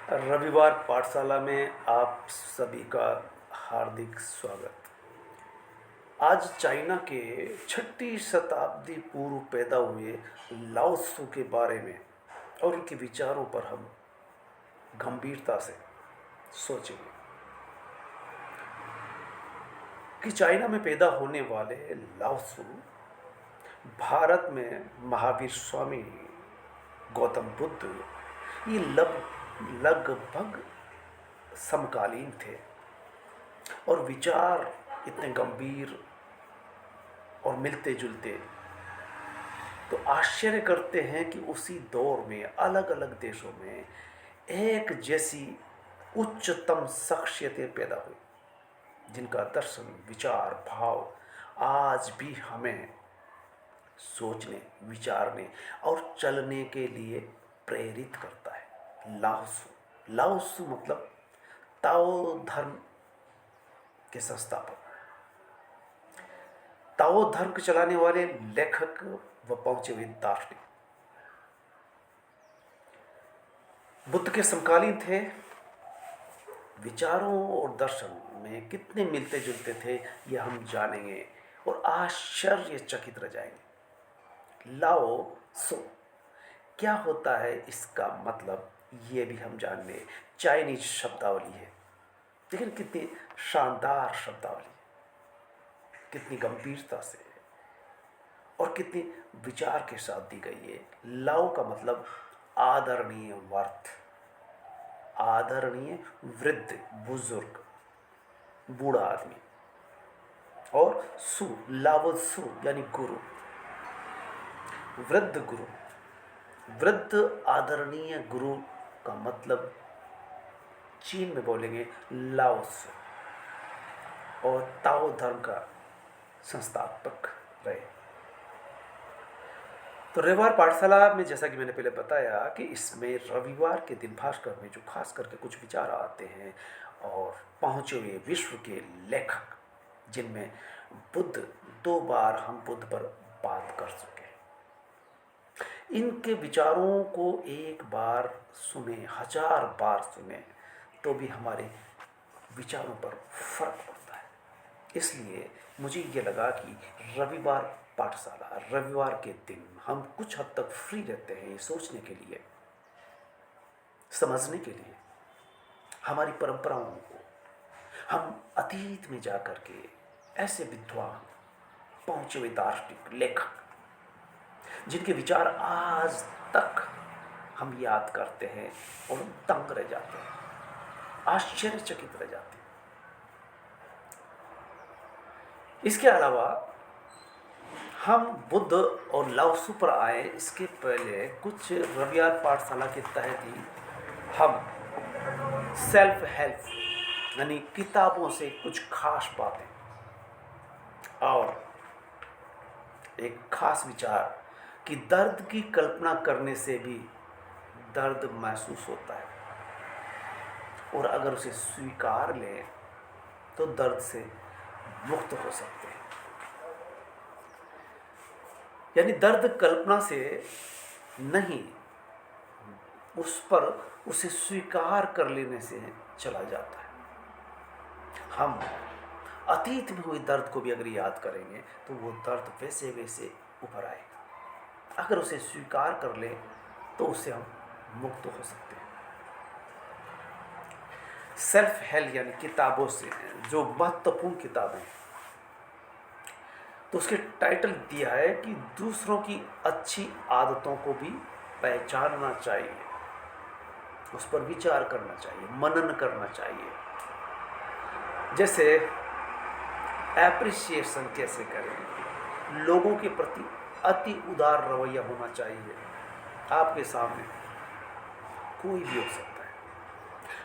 रविवार पाठशाला में आप सभी का हार्दिक स्वागत। आज चाइना के 6वीं शताब्दी पूर्व पैदा हुए लाओ त्सु के बारे में और उनके विचारों पर हम गंभीरता से सोचेंगे कि चाइना में पैदा होने वाले लाओ त्सु भारत में महावीर स्वामी, गौतम बुद्ध ये लगभग समकालीन थे और विचार इतने गंभीर और मिलते जुलते, तो आश्चर्य करते हैं कि उसी दौर में अलग अलग देशों में एक जैसी उच्चतम शख्सियतें पैदा हुई जिनका दर्शन, विचार, भाव आज भी हमें सोचने, विचारने और चलने के लिए प्रेरित करता है। लाओ त्सु मतलब ताओ धर्म के संस्थापक, ताओ धर्म को चलाने वाले लेखक व पहुंचे हुए दार्शनिक बुद्ध के समकालीन थे। विचारों और दर्शन में कितने मिलते जुलते थे यह हम जानेंगे और आश्चर्यचकित रह जाएंगे। लाओ त्सु क्या होता है, इसका मतलब ये भी हम जानेंगे। चाइनीज शब्दावली है, लेकिन कितनी शानदार शब्दावली, कितनी गंभीरता से और कितनी विचार के साथ दी गई है। लाओ का मतलब आदरणीय वर्थ, आदरणीय वृद्ध, बुजुर्ग, बूढ़ा आदमी। और सु, लाओ त्सु यानी गुरु, वृद्ध गुरु। वृद्ध आदरणीय गुरु का मतलब चीन में बोलेंगे लाओ त्सु, और ताओ धर्म का संस्थापक रहे। तो रविवार पाठशाला में जैसा कि मैंने पहले बताया कि इसमें रविवार के दिन भास्कर में जो खास करके कुछ विचार आते हैं और पहुंचे हुए विश्व के लेखक, जिनमें बुद्ध, 2 बार हम बुद्ध पर बात कर चुके हैं, इनके विचारों को एक बार सुने, 1000 बार सुने तो भी हमारे विचारों पर फर्क पड़ता है। इसलिए मुझे ये लगा कि रविवार पाठशाला, रविवार के दिन हम कुछ हद तक फ्री रहते हैं ये सोचने के लिए, समझने के लिए हमारी परंपराओं को। हम अतीत में जाकर के ऐसे विद्वान, पहुंचे हुए दार्शनिक, लेखक, जिनके विचार आज तक हम याद करते हैं और दंग रह जाते हैं, आश्चर्यचकित रह जाते हैं। इसके अलावा हम बुद्ध और लाओ त्सु पर आए, इसके पहले कुछ रविवार पाठशाला के तहत ही हम सेल्फ हेल्प यानी किताबों से कुछ खास बातें और एक खास विचार कि दर्द की कल्पना करने से भी दर्द महसूस होता है, और अगर उसे स्वीकार लें तो दर्द से मुक्त हो सकते हैं। यानी दर्द कल्पना से नहीं, उसे स्वीकार कर लेने से चला जाता है। हम अतीत में हुए दर्द को भी अगर याद करेंगे तो वो दर्द वैसे वैसे उभर आएगा। अगर उसे स्वीकार कर ले तो उससे हम मुक्त हो सकते हैं। सेल्फ हेल्प यानी किताबों से जो महत्वपूर्ण किताबें, तो उसके टाइटल दिया है कि दूसरों की अच्छी आदतों को भी पहचानना चाहिए, उस पर विचार करना चाहिए, मनन करना चाहिए। जैसे एप्रिसिएशन कैसे करें, लोगों के प्रति अति उदार रवैया होना चाहिए। आपके सामने कोई भी हो सकता है।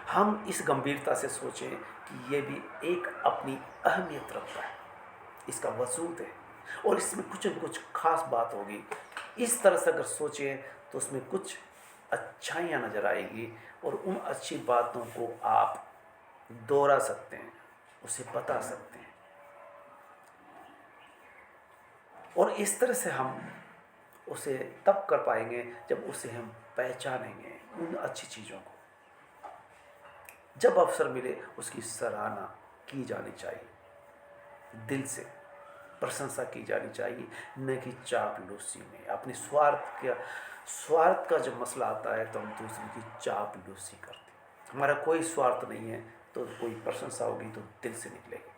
हम इस गंभीरता से सोचें कि ये भी एक अपनी अहमियत रखता है, इसका वजूद है और इसमें कुछ न कुछ खास बात होगी। इस तरह से अगर सोचें तो उसमें कुछ अच्छाइयाँ नज़र आएगी और उन अच्छी बातों को आप दोहरा सकते हैं, उसे बता सकते हैं। और इस तरह से हम उसे तब कर पाएंगे जब उसे हम पहचानेंगे, उन अच्छी चीज़ों को। जब अवसर मिले उसकी सराहना की जानी चाहिए, दिल से प्रशंसा की जानी चाहिए, न कि चापलूसी में। अपने स्वार्थ का जब मसला आता है तो हम दूसरे की चापलूसी करते हैं। हमारा कोई स्वार्थ नहीं है तो कोई प्रशंसा होगी तो दिल से निकलेगी।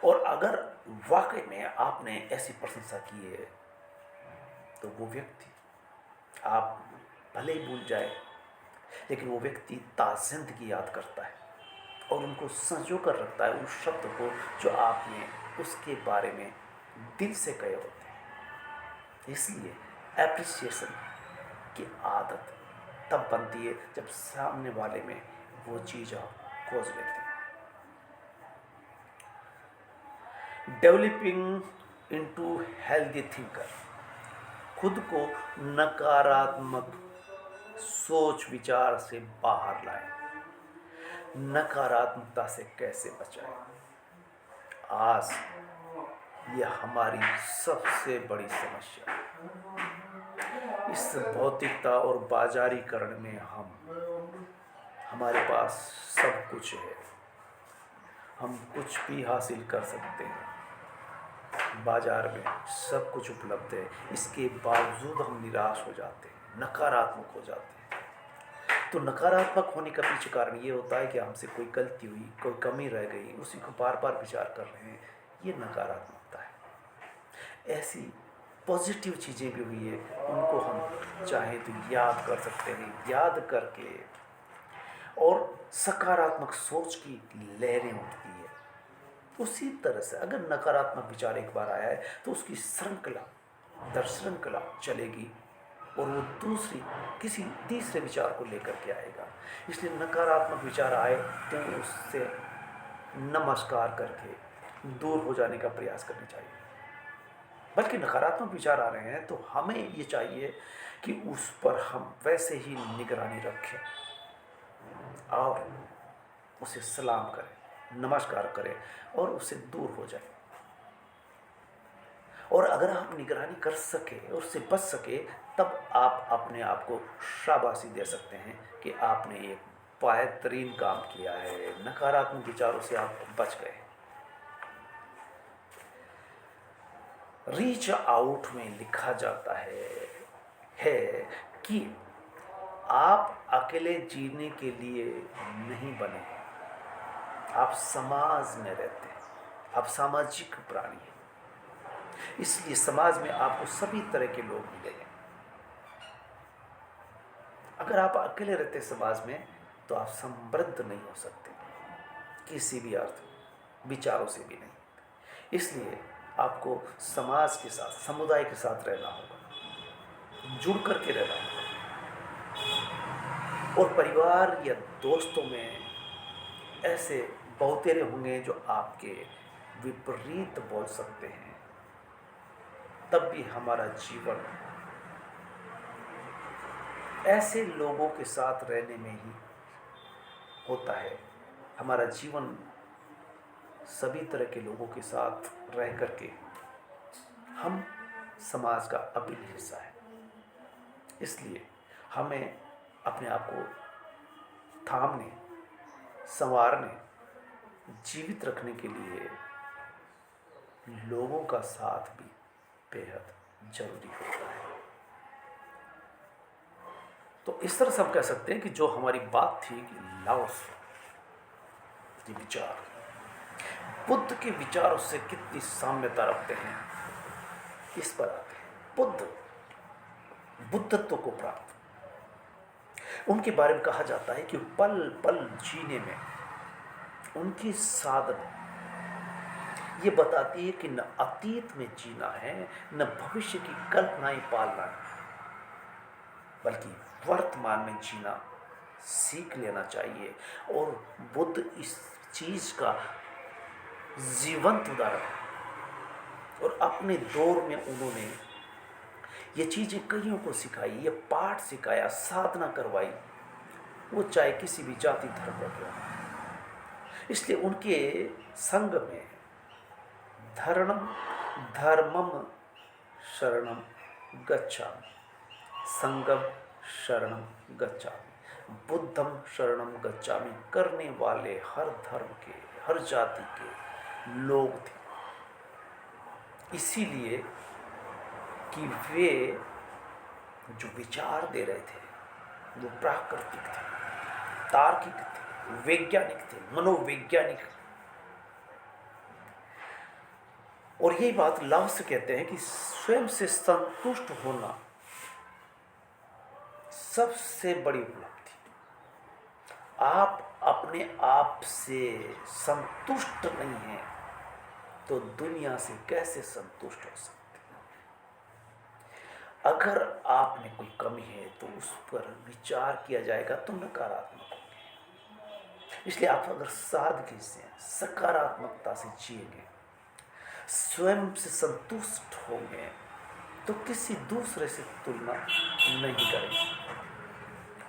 और अगर वाकई में आपने ऐसी प्रशंसा की है तो वो व्यक्ति, आप भले ही भूल जाए, लेकिन वो व्यक्ति ताज़िंदगी याद करता है और उनको संजो कर रखता है उस शब्द को जो आपने उसके बारे में दिल से कहे होते हैं। इसलिए एप्रिसिएशन की आदत तब बनती है जब सामने वाले में वो चीज़ आप खोज लेते हैं। डेवलपिंग इनटू हेल्दी थिंकर, खुद को नकारात्मक सोच विचार से बाहर लाएं। नकारात्मकता से कैसे बचाएं? आज यह हमारी सबसे बड़ी समस्या है। इस भौतिकता और बाजारीकरण में हमारे पास सब कुछ है, हम कुछ भी हासिल कर सकते हैं, बाजार में सब कुछ उपलब्ध है, इसके बावजूद हम निराश हो जाते हैं, नकारात्मक हो जाते हैं। तो नकारात्मक होने का पीछे कारण ये होता है कि हमसे कोई गलती हुई, कोई कमी रह गई, उसी को बार बार विचार कर रहे हैं, ये नकारात्मकता है। ऐसी पॉजिटिव चीज़ें भी हुई है, उनको हम चाहें तो याद कर सकते हैं, याद करके, और सकारात्मक सोच की लहरें उठती है। उसी तरह से अगर नकारात्मक विचार एक बार आया है तो उसकी श्रृंखला दर श्रृंखला चलेगी और वो किसी तीसरे विचार को लेकर के आएगा। इसलिए नकारात्मक विचार आए तो उससे नमस्कार करके दूर हो जाने का प्रयास करना चाहिए। बल्कि नकारात्मक विचार आ रहे हैं तो हमें ये चाहिए कि उस पर हम वैसे ही निगरानी रखें और उसे सलाम करें, नमस्कार करें और उससे दूर हो जाए। और अगर आप निगरानी कर सके और उससे बच सके तब आप अपने आप को शाबाशी दे सकते हैं कि आपने एक बेहतरीन काम किया है, नकारात्मक विचारों से आप बच गए। रीच आउट में लिखा जाता है कि आप अकेले जीने के लिए नहीं बने, आप समाज में रहते हैं, आप सामाजिक प्राणी हैं। इसलिए समाज में आपको सभी तरह के लोग मिलेंगे। अगर आप अकेले रहते समाज में तो आप समृद्ध नहीं हो सकते किसी भी अर्थ, विचारों से भी नहीं। इसलिए आपको समाज के साथ, समुदाय के साथ रहना होगा, जुड़ करके रहना होगा। और परिवार या दोस्तों में ऐसे बहुतेरे होंगे जो आपके विपरीत बोल सकते हैं, तब भी हमारा जीवन ऐसे लोगों के साथ रहने में ही होता है। हमारा जीवन सभी तरह के लोगों के साथ रह करके हम समाज का अभिन्न हिस्सा है। इसलिए हमें अपने आप को थामने, संवारने, जीवित रखने के लिए लोगों का साथ भी बेहद जरूरी होता है। तो इस तरह से हम कह सकते हैं कि जो हमारी बात थी कि लाओस के विचार बुद्ध के विचारों से कितनी साम्यता रखते हैं, इस पर आते हैं। बुद्धत्व को प्राप्त, उनके बारे में कहा जाता है कि पल पल जीने में उनकी साधना ये बताती है कि न अतीत में जीना है, न भविष्य की कल्पनाएं पालना है, बल्कि वर्तमान में जीना सीख लेना चाहिए। और बुद्ध इस चीज का जीवंत उदाहरण है और अपने दौर में उन्होंने ये चीज़ें कईयों को सिखाई, ये पाठ सिखाया, साधना करवाई, वो चाहे किसी भी जाति धर्म का क्यों हो। इसलिए उनके संग में धर्मम शरणम गच्छामि, संगम शरणम गच्छामि, बुद्धम शरणम गच्छामि करने वाले हर धर्म के, हर जाति के लोग थे। इसीलिए कि वे जो विचार दे रहे थे वो प्राकृतिक थे, तार्किक थे, वैज्ञानिक थे, मनोवैज्ञानिक। और यही बात लाओ से कहते हैं कि स्वयं से संतुष्ट होना सबसे बड़ी उपलब्धि। आप अपने आप से संतुष्ट नहीं हैं तो दुनिया से कैसे संतुष्ट हो सकते हैं? अगर आप में कोई कमी है तो उस पर विचार किया जाएगा तो नकारात्मक होंगे। इसलिए आप अगर सादगी से, सकारात्मकता से जिएंगे, स्वयं से संतुष्ट होंगे तो किसी दूसरे से तुलना नहीं करेंगे।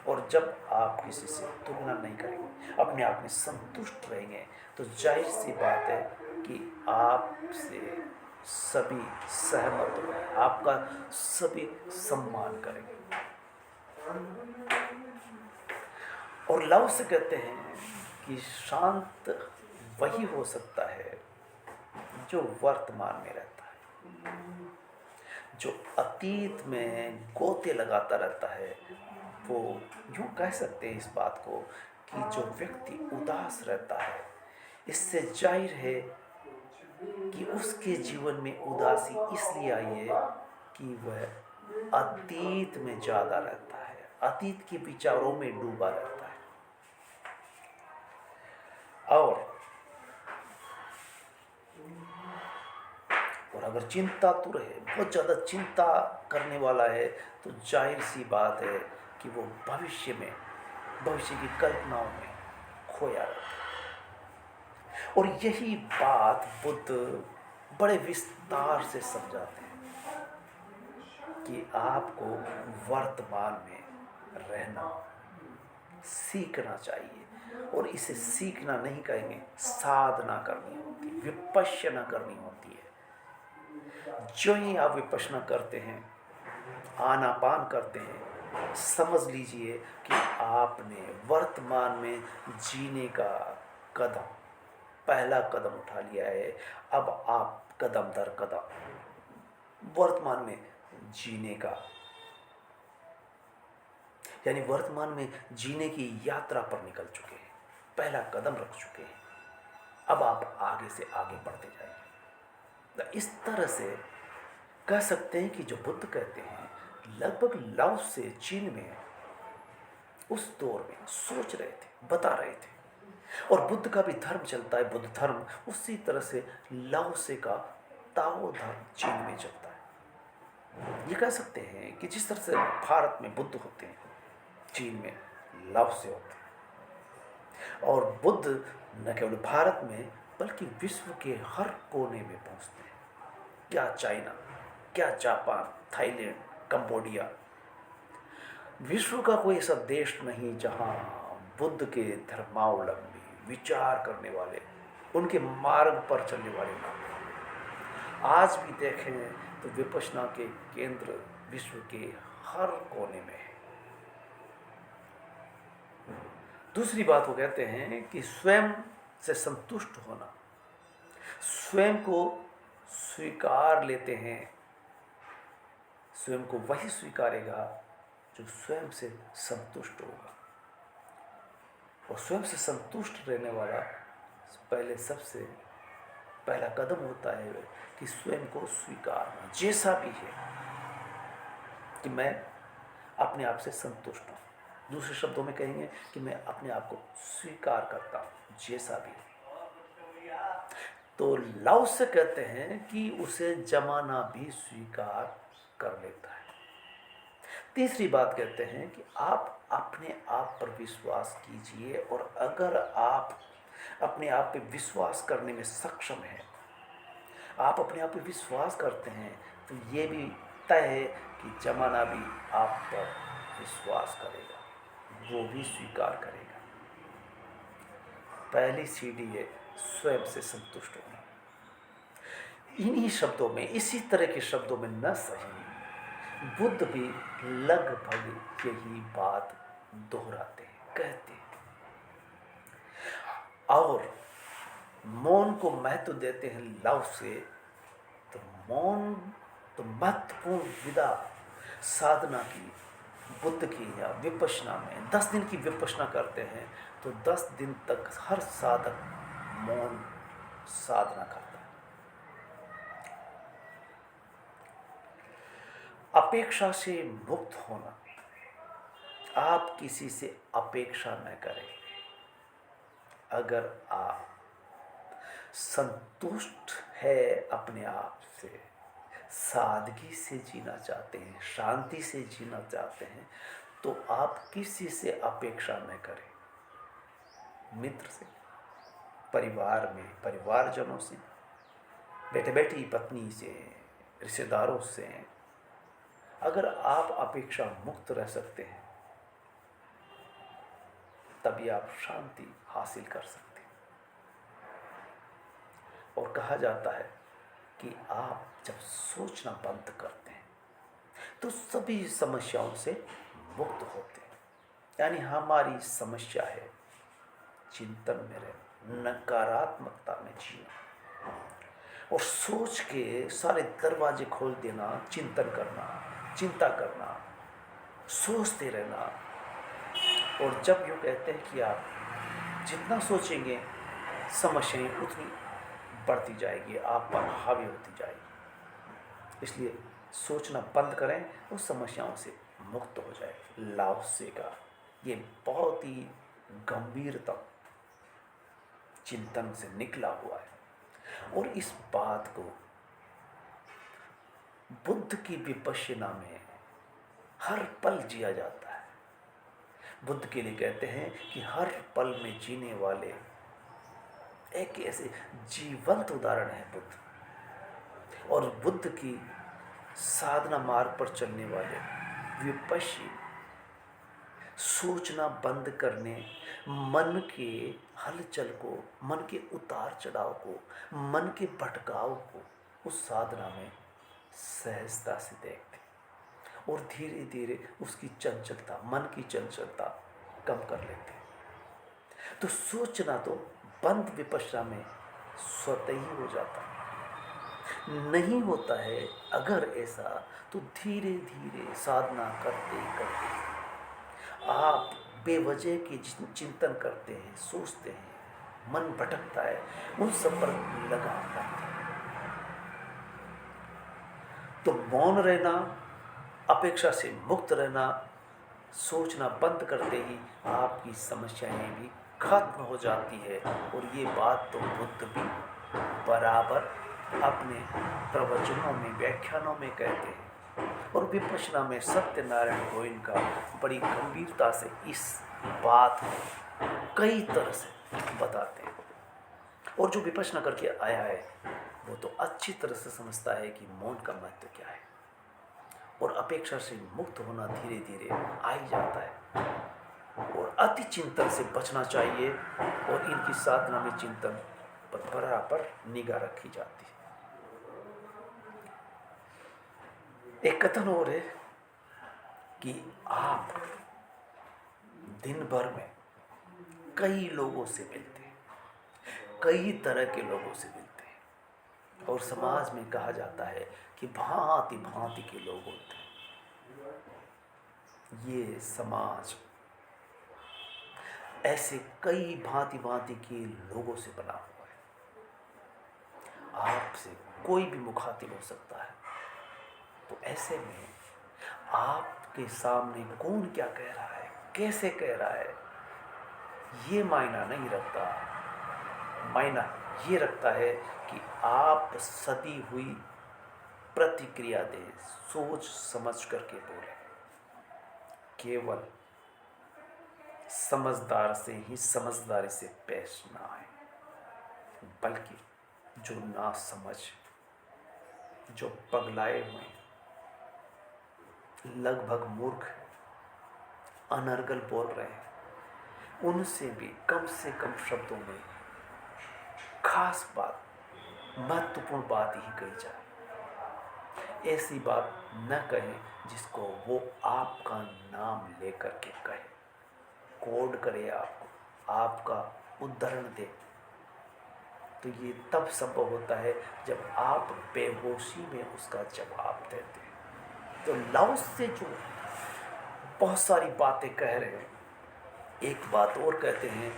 और जब आप किसी से तुलना नहीं करेंगे, अपने आप में संतुष्ट रहेंगे, तो जाहिर सी बात है कि आपसे सभी सहमत होंगे, आपका सभी सम्मान करेंगे। और लाओ से कहते हैं कि शांत वही हो सकता है जो वर्तमान में रहता है। जो अतीत में गोते लगाता रहता है, वो यूँ कह सकते हैं इस बात को कि जो व्यक्ति उदास रहता है, इससे जाहिर है कि उसके जीवन में उदासी इसलिए आई है कि वह अतीत में ज़्यादा रहता है, अतीत के विचारों में डूबा रहता है। और अगर चिंतातुर है, बहुत ज़्यादा चिंता करने वाला है, तो जाहिर सी बात है कि वो भविष्य की कल्पनाओं में खोया रहता है। और यही बात बुद्ध बड़े विस्तार से समझाते हैं कि आपको वर्तमान में रहना सीखना चाहिए। और इसे सीखना नहीं कहेंगे, साधना करनी होती है, विपश्यना करनी होती है। जो ही आप विपश्यना करते हैं, आनापान करते हैं, समझ लीजिए कि आपने वर्तमान में जीने का पहला कदम उठा लिया है। अब आप कदम दर कदम वर्तमान में जीने का, यानी वर्तमान में जीने की यात्रा पर निकल चुके हैं, पहला कदम रख चुके हैं। अब आप आगे से आगे बढ़ते जाएंगे। तो इस तरह से कह सकते हैं कि जो बुद्ध कहते हैं, लगभग लाओ से चीन में उस दौर में सोच रहे थे, बता रहे थे। और बुद्ध का भी धर्म चलता है, बुद्ध धर्म, उसी तरह से लाओ से का ताओ धर्म चीन में चलता है। ये कह सकते हैं कि जिस तरह से भारत में बुद्ध होते हैं, चीन में लाओ से होते हैं। और बुद्ध न केवल भारत में बल्कि विश्व के हर कोने में पहुंचते हैं। क्या चाइना, क्या जापान, थाईलैंड, कंबोडिया, विश्व का कोई ऐसा देश नहीं जहां बुद्ध के धर्मावलंबी, विचार करने वाले, उनके मार्ग पर चलने वाले लोग। आज भी देखें तो विपश्यना के केंद्र विश्व के हर कोने में है। दूसरी बात वो कहते हैं कि स्वयं से संतुष्ट होना, स्वयं को स्वीकार लेते हैं। स्वयं को वही स्वीकारेगा जो स्वयं से संतुष्ट होगा। और स्वयं से संतुष्ट रहने वाला सबसे पहला कदम होता है कि स्वयं को स्वीकारना, जैसा भी है, कि मैं अपने आप से संतुष्ट हूँ। दूसरे शब्दों में कहेंगे कि मैं अपने आप को स्वीकार करता हूँ, जैसा भी। तो लाओ से कहते हैं कि उसे जमाना भी स्वीकार कर लेता है। तीसरी बात कहते हैं कि आप अपने आप पर विश्वास कीजिए, और अगर आप अपने आप पे विश्वास करने में सक्षम हैं, आप अपने आप पे विश्वास करते हैं, तो ये भी तय है कि जमाना भी आप पर विश्वास करेगा, वो भी स्वीकार करेगा। पहली सीढ़ी है स्वयं से संतुष्ट होना। इन्हीं शब्दों में, इसी तरह के शब्दों में न सही, बुद्ध भी लगभग यही बात दोहराते हैं, कहते हैं। और मौन को महत्व देते हैं लव से, तो मौन तो महत्वपूर्ण विदा साधना की, बुद्ध की या विपश्यना में 10 दिन की विपश्यना करते हैं तो 10 दिन तक हर साधक मौन साधना करता है। अपेक्षा से मुक्त होना, आप किसी से अपेक्षा न करें। अगर आप संतुष्ट है अपने आप से, सादगी से जीना चाहते हैं, शांति से जीना चाहते हैं, तो आप किसी से अपेक्षा न करें। मित्र से, परिवार में परिवारजनों से, बेटे बेटी पत्नी से, रिश्तेदारों से, अगर आप अपेक्षा मुक्त रह सकते हैं तभी आप शांति हासिल कर सकते हैं। और कहा जाता है कि आप जब सोचना बंद करते हैं तो सभी समस्याओं से मुक्त होते हैं। यानी हमारी समस्या है चिंतन में रहना, नकारात्मकता में जीना और सोच के सारे दरवाजे खोल देना, चिंतन करना, चिंता करना, सोचते रहना। और जब यूँ कहते हैं कि आप जितना सोचेंगे समस्याएं उतनी बढ़ती जाएगी, आप पर हावी होती जाएगी। इसलिए सोचना बंद करें और समस्याओं से मुक्त हो जाए। लाओ त्से का ये बहुत ही गंभीरतम चिंतन से निकला हुआ है और इस बात को बुद्ध की विपश्यना में हर पल जिया जाता है। बुद्ध के लिए कहते हैं कि हर पल में जीने वाले एक ऐसे जीवंत उदाहरण है बुद्ध। और बुद्ध की साधना मार्ग पर चलने वाले विपश्य सोचना बंद करने, मन के हलचल को, मन के उतार चढ़ाव को, मन के भटकाव को उस साधना में सहजता से देखते और धीरे धीरे उसकी चंचलता, मन की चंचलता कम कर लेते हैं। तो सोचना तो बंद विपश्यना में स्वतः ही हो जाता है। नहीं होता है अगर ऐसा, तो धीरे धीरे साधना करते करते आप बेवजह की चिंतन करते हैं, सोचते हैं, मन भटकता है, उन सब पर लगाम डालते हैं। तो मौन रहना, अपेक्षा से मुक्त रहना, सोचना बंद करते ही आपकी समस्याएं भी खत्म हो जाती है। और ये बात तो बुद्ध भी बराबर अपने प्रवचनों में, व्याख्यानों में कहते हैं। और विपश्यना में सत्यनारायण गोयन का बड़ी गंभीरता से इस बात को कई तरह से बताते हैं। और जो विपश्यना करके आया है वो तो अच्छी तरह से समझता है कि मौन का महत्व क्या है और अपेक्षा से मुक्त होना धीरे धीरे आ ही जाता है। और अति चिंतन से बचना चाहिए और इनकी साधना में चिंतन पर बराबर निगाह रखी जाती है। एक कथन और है कि आप दिन भर में कई लोगों से मिलते हैं, कई तरह के लोगों से मिलते हैं और समाज में कहा जाता है कि भांति भांति के लोग होते हैं। ये समाज ऐसे कई भांति भांति के लोगों से बना हुआ है। आपसे कोई भी मुखातिब हो सकता है। तो ऐसे में आपके सामने कौन क्या कह रहा है, कैसे कह रहा है, ये मायना नहीं रखता। मायना ये रखता है कि आप सदी हुई प्रतिक्रिया दें, सोच समझ करके बोलें। केवल समझदार से ही समझदारी से पेश ना आए, बल्कि जो ना समझ, जो पगलाए हुए, लगभग मूर्ख, अनर्गल बोल रहे हैं, उनसे भी कम से कम शब्दों में खास बात, महत्वपूर्ण बात ही कही जाए। ऐसी बात न कहें जिसको वो आपका नाम लेकर के कहे। कोड करे, आपको आपका उद्धरण दे, तो ये तब संभव होता है जब आप बेहोशी में उसका जवाब देते हैं। तो लाओस से जो बहुत सारी बातें कह रहे हैं, एक बात और कहते हैं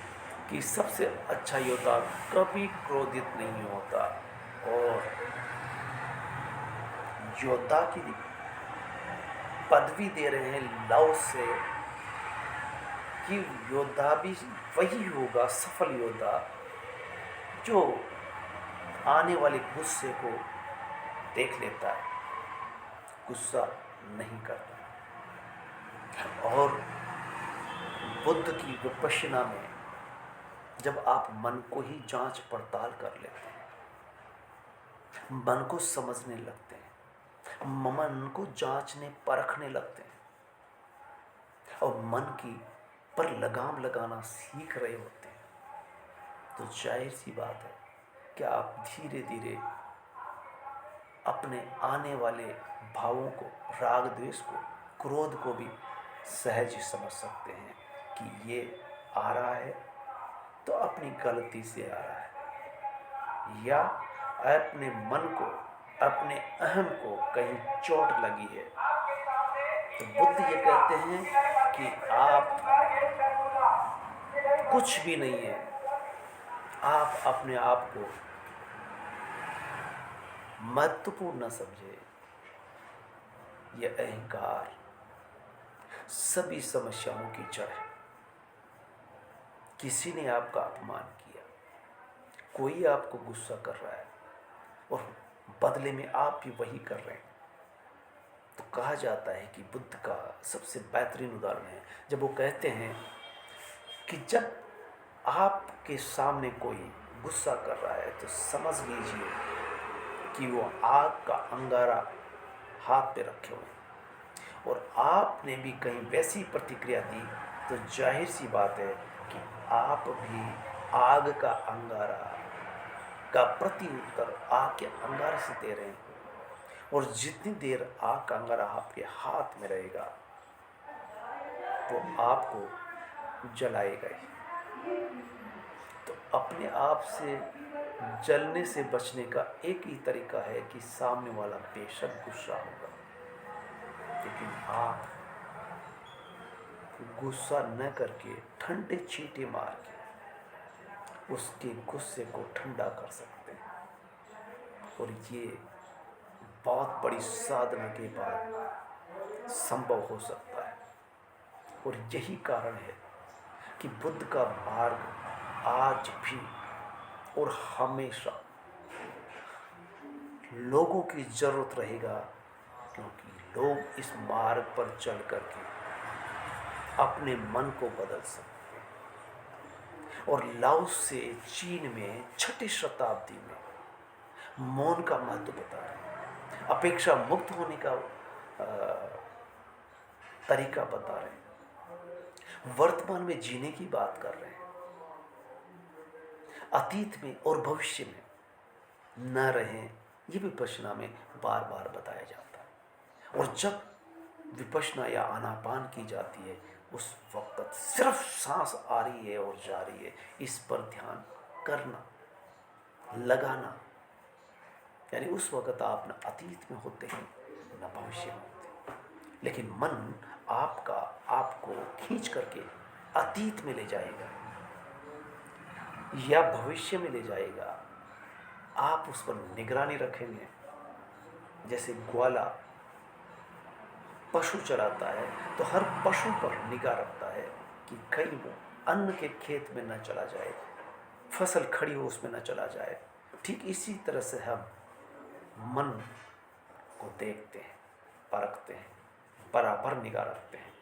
कि सबसे अच्छा योद्धा कभी क्रोधित नहीं होता। और योद्धा की पदवी दे रहे हैं लाओस से कि योद्धा भी वही होगा सफल योद्धा जो आने वाले गुस्से को देख लेता है, गुस्सा नहीं करता। और बुद्ध की विपश्यना में जब आप मन को ही जांच पड़ताल कर लेते हैं, मन को समझने लगते हैं, मन को जांचने परखने लगते हैं और मन की पर लगाम लगाना सीख रहे होते हैं, तो जाहिर सी बात है कि आप धीरे धीरे अपने आने वाले भावों को, राग द्वेष को, क्रोध को भी सहज समझ सकते हैं कि ये आ रहा है तो अपनी गलती से आ रहा है, या अपने मन को, अपने अहम को कहीं चोट लगी है। तो बुद्ध ये कहते हैं कि आप कुछ भी नहीं है, आप अपने आप को महत्वपूर्ण न समझे। यह अहंकार सभी समस्याओं की जड़ है। किसी ने आपका अपमान किया, कोई आपको गुस्सा कर रहा है और बदले में आप भी वही कर रहे हैं, तो कहा जाता है कि बुद्ध का सबसे बेहतरीन उदाहरण है जब वो कहते हैं कि जब आपके सामने कोई गुस्सा कर रहा है तो समझ लीजिए कि वो आग का अंगारा हाथ पे रखे हुए हैं और आपने भी कहीं वैसी प्रतिक्रिया दी, तो जाहिर सी बात है कि आप भी आग का अंगारा का प्रति उत्तर आग के अंगारे से दे रहे हैं। और जितनी देर आग का अंगारा आपके हाथ में रहेगा तो आपको जलाएगा ही। तो अपने आप से जलने से बचने का एक ही तरीका है कि सामने वाला बेशक गुस्सा होगा, लेकिन आप गुस्सा न करके ठंडे छींटे मार के उसके गुस्से को ठंडा कर सकते हैं। और ये बहुत बड़ी साधना के बाद संभव हो सकता है। और यही कारण है कि बुद्ध का मार्ग आज भी और हमेशा लोगों की जरूरत रहेगा, क्योंकि लोग इस मार्ग पर चल करके अपने मन को बदल सकते हैं। और लाओस से चीन में 6ठी शताब्दी में मौन का महत्व बता रहे हैं, अपेक्षा मुक्त होने का तरीका बता रहे हैं, वर्तमान में जीने की बात कर रहे हैं, अतीत में और भविष्य में न रहें, ये विपश्यना में बार बार बताया जाता है। और जब विपश्यना या आनापान की जाती है उस वक्त सिर्फ सांस आ रही है और जा रही है, इस पर ध्यान करना, लगाना, यानी उस वक्त आप न अतीत में होते हैं न भविष्य में होते हैं, लेकिन मन आपको खींच करके अतीत में ले जाएगा या भविष्य में ले जाएगा। आप उस पर निगरानी रखेंगे। जैसे ग्वाला पशु चराता है तो हर पशु पर निगाह रखता है कि कहीं वो अन्न के खेत में न चला जाए, फसल खड़ी हो उसमें न चला जाए। ठीक इसी तरह से हम मन को देखते हैं, परखते हैं, बराबर निगाह रखते हैं।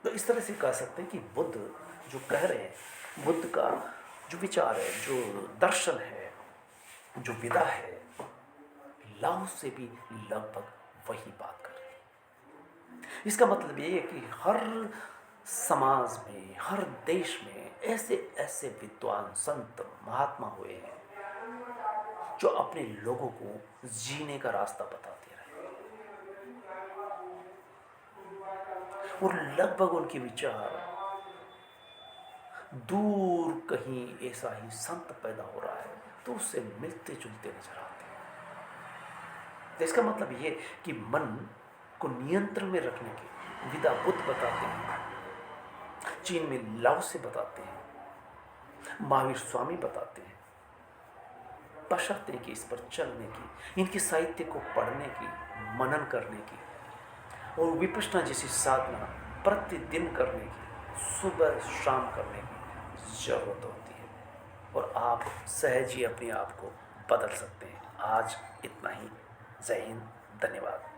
तो इस तरह से कह सकते हैं कि बुद्ध जो कह रहे हैं, बुद्ध का जो विचार है, जो दर्शन है, जो विदा है, लाओस से भी लगभग वही बात कर रहे हैं। इसका मतलब ये है कि हर समाज में, हर देश में ऐसे ऐसे विद्वान संत महात्मा हुए हैं जो अपने लोगों को जीने का रास्ता बताते रहे, और लगभग उनके विचार दूर कहीं ऐसा ही संत पैदा हो रहा है तो उससे मिलते जुलते नजर आते हैं। तो इसका मतलब ये कि मन को नियंत्रण में रखने की विधा बुद्ध बताते हैं, चीन में लाओ से बताते हैं, महावीर स्वामी बताते हैं, बशर्ते कि इस पर चलने की, इनके साहित्य को पढ़ने की, मनन करने की और विपश्यना जैसी साधना प्रतिदिन करने की, सुबह शाम करने की जरूरत होती है और आप सहज ही अपने आप को बदल सकते हैं। आज इतना ही। जय हिंद, धन्यवाद।